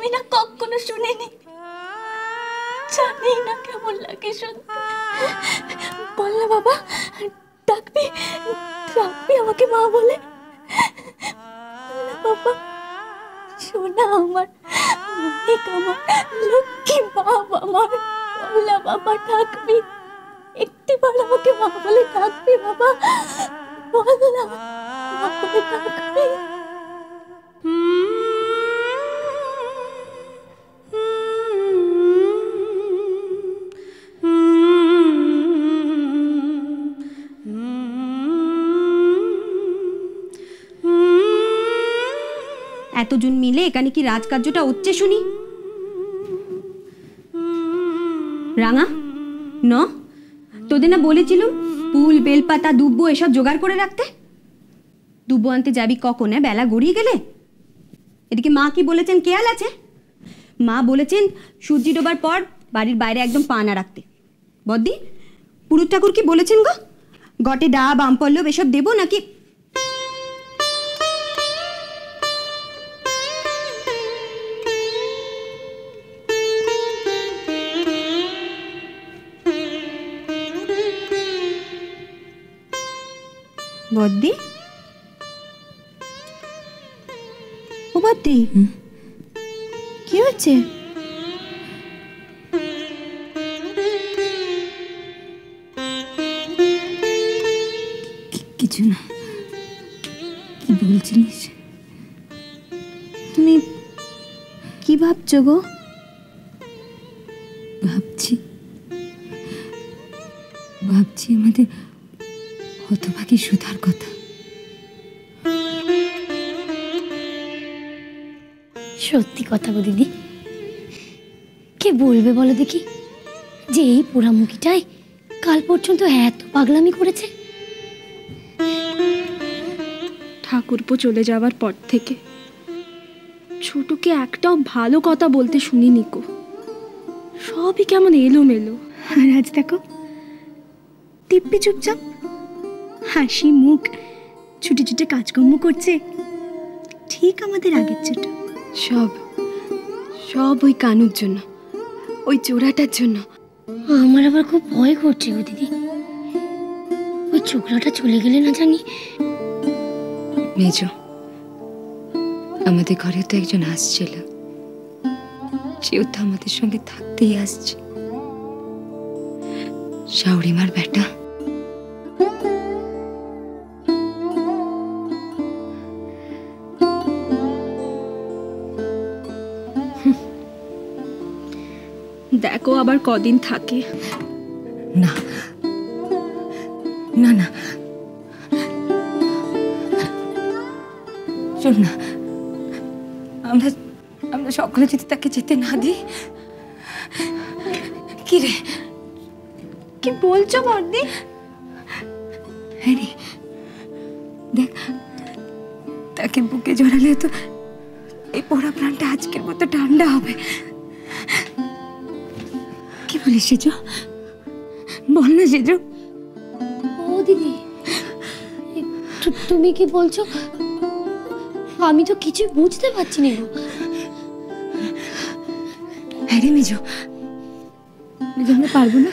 আমি না কখনো শুনিনি, জানি না কেমন লাগে শুনতে। বল না বাবা, ডাকবি ডাকবি আমাকে মা বলে? বাবা শোনা আমার, অনেক আমার লক্ষ্মী বাবা আমার, বল না বাবা ডাকবি, একটিবার আমাকে মা বলে ডাকবি বাবা, বল না মা বলে ডাকবি। এতজন মিলে এখানে কি রাজকার্যটা হচ্ছে শুনি? রাঙা ন, তোদের না বলেছিলাম ফুল বেলপাতা দুব্বো এসব জোগাড় করে রাখতে? দুব্বো আনতে যাবি কখন? বেলা গড়িয়ে গেলে। এদিকে মা কি বলেছেন খেয়াল আছে? মা বলেছেন সূর্যি ডোবার পর বাড়ির বাইরে একদম পা না রাখতে। বদ্দি পুরুত ঠাকুর কি বলেছেন গো? গটে ডাব আমপল্লব এসব দেবো নাকি? বদ্দি, ও বদ্দি কি হচ্ছে? কিছু না, কি বলছিস? তুমি কি ভাবছো গো? ভাবছি আমাদের হতভাগী সুধার কথা। সত্যি কথা গো দিদি, কে বলবে বলো দেখি যে এই পোড়ামুখিটাই কাল পর্যন্ত এত পাগলামি করেছে। ঠাকুরপো চলে যাওয়ার পর থেকে ছোটকে একটাও ভালো কথা বলতে শুনিনি গো, সবই কেমন এলোমেলো। আর আজ দেখো দিব্যি চুপচাপ, হাসি মুখ, ছুটে ছুটে কাজকর্ম করছে, ঠিক আমাদের আগের ছোট। সব ওই কানুর জন্য, ওই চোরাটার জন্য। আমার আবার খুব ভয় করছে গো দিদি, ওই ছোকরাটা চলে গেলে না জানি। মেজ, আমাদের ঘরে তো একজন আসছিল, সেও তো আমাদের সঙ্গে থাকতেই আসছে, শাওরিমার বেটা। দেখো আবার কদিন থাকে। না না না, শোন না, আমরা সকলে যদি তাকে যেতে না দিই। কি রে, কি বলছো বর্দি? হ্যাঁ রে, দেখ তাকে বুকে জড়ালে তো এই পোড়া প্রাণটা আজকের মতো ঠান্ডা হবে। কি বলিস সেজো? বল না সেজো। ও দিদি, তুমি কি বলছো? আমি তো কিছু বুঝতে পারছি না গো। হ্যাঁ রে মেজো, আমরা পারবো না,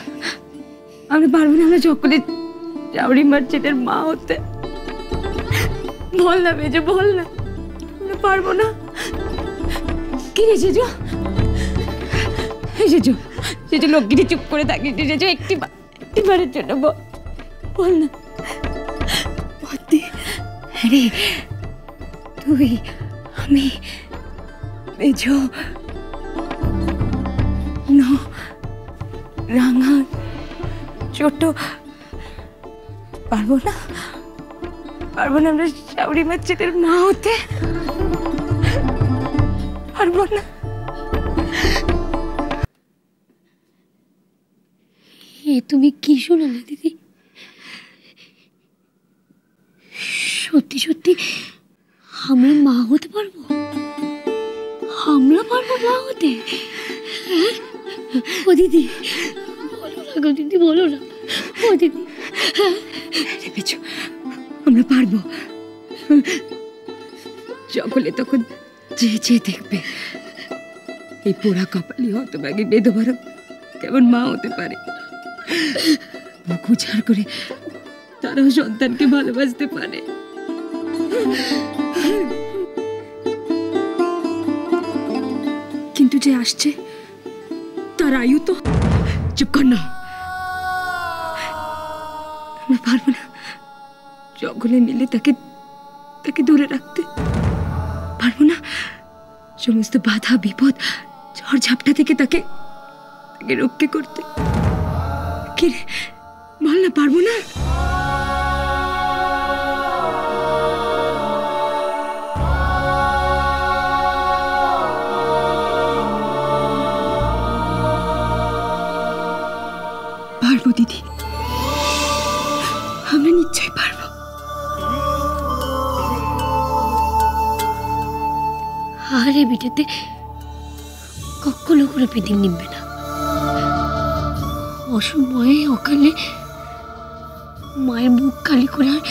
আমরা সকলে শাওরিমার ছেলের মা হতে। বল না মেজো, বল না, আমরা পারবো না। কি রে সেজো? সেজো লক্ষ্মীটি চুপ করে থাকিস, সেজো একটিবারের জন্য বল না। বদ্দি, হ্যাঁ রে, তুই, আমি, মেজো, রাঙা, ছোট, পারবো না আমরা শাওরিমার ছেলের মা হতে পারবো না। এ তুমি কি শোনালে দিদি? সত্যি সত্যি আমরা মা হতে পারবো? আমরা পারবো মা হতে? ও দিদি বলো না গো, দিদি বলো না। ও দিদি, ভেবেছো আমরা পারবো? সকলে তখন চেয়ে চেয়ে দেখবে এই পোড়া কপালি হতভাগী বেদবারক কেমন মা হতে পারে? মুখ উজাড় করে তারাও সন্তানকে ভালোবাসতে পারে। কিন্তু যে আসছে তার আয়ু তো। চুপ কর না, আমরা পারবো না সকলে মিলে তাকে দূরে রাখতে। পারবো না সমস্ত বাধা বিপদ ঝড় ঝাপটা থেকে তাকে রক্ষা করতে। কি রে বল না, পারবো না? পারবো দিদি, আমরা নিশ্চয়ই পারবো। আর এ বিটেতে কখনো কোনো প্রদীপ নিববে না। অসময়ে অকালে মায়ের মুখ কালি করে আর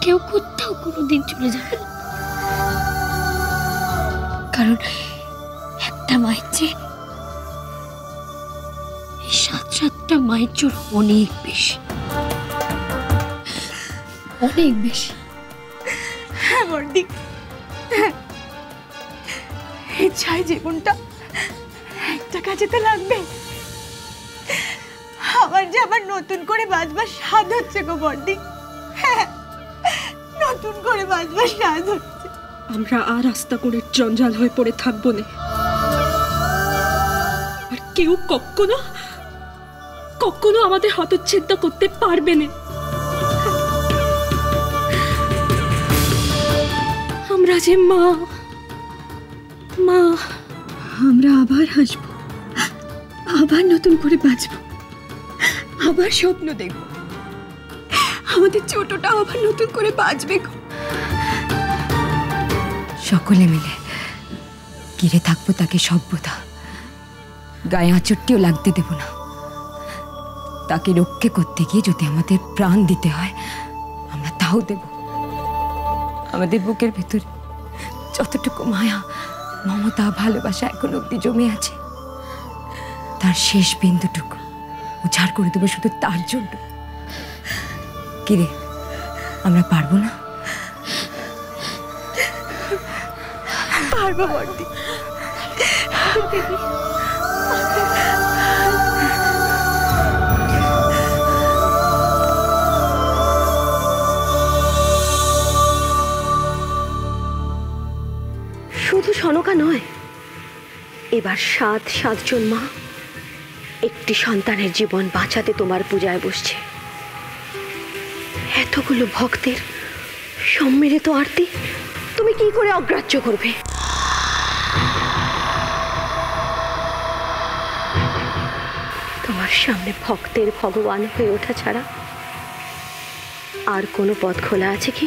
কেউ কোথাও কোনোদিন চলে যাবে না। কারণ একটা মায়ের চেয়ে এই 7-7টা মায়ের জোর অনেক বেশি, অনেক বেশি। হ্যাঁ বর্দি, এই ছাই জীবনটা একটা কাজে তো লাগবে। আবার নতুন করে বাঁচবার স্বাদ হচ্ছে গো বর্দি। হ্যাঁ, নতুন করে বাঁচবার স্বাদ হচ্ছে। আমরা আর আস্থা করে জঞ্জাল হয়ে পড়ে থাকবো না। আর কেউ কখনো আমাদের হতচ্ছেদ করতে পারবে না। আমরা যে মা, আমরা আবার হাসবো, আবার নতুন করে বাঁচবো, আবার স্বপ্ন দেখব, আমাদের ছোটটা আবার নতুন করে বাঁচবে। সকলে মিলে ঘিরে থাকবো তাকে সভ্যতা, গায়ে আঁচড়টিও লাগতে দেব না। তাকে রক্ষা করতে গিয়ে যদি আমাদের প্রাণ দিতে হয় আমরা তাও দেব। আমাদের বুকের ভেতরে যতটুকু মায়া, মমতা, ভালোবাসা এখন অব্দি জমে আছে, তার শেষ বিন্দুটুকু উজাড় করে দেবো শুধু তার জন্য। কিরে, আমরা পারবো না? পারবো বর্দি। শুধু সনকা নয়, এবার 7 মা একটি সন্তানের জীবন বাঁচাতে তোমার পূজায় বসছে। এতগুলো ভক্তের সম্মিলিত আরতি তুমি কি করে অগ্রাহ্য করবে? তোমার সামনে ভক্তের ভগবান হয়ে ওঠা ছাড়া আর কোনো পথ খোলা আছে কি?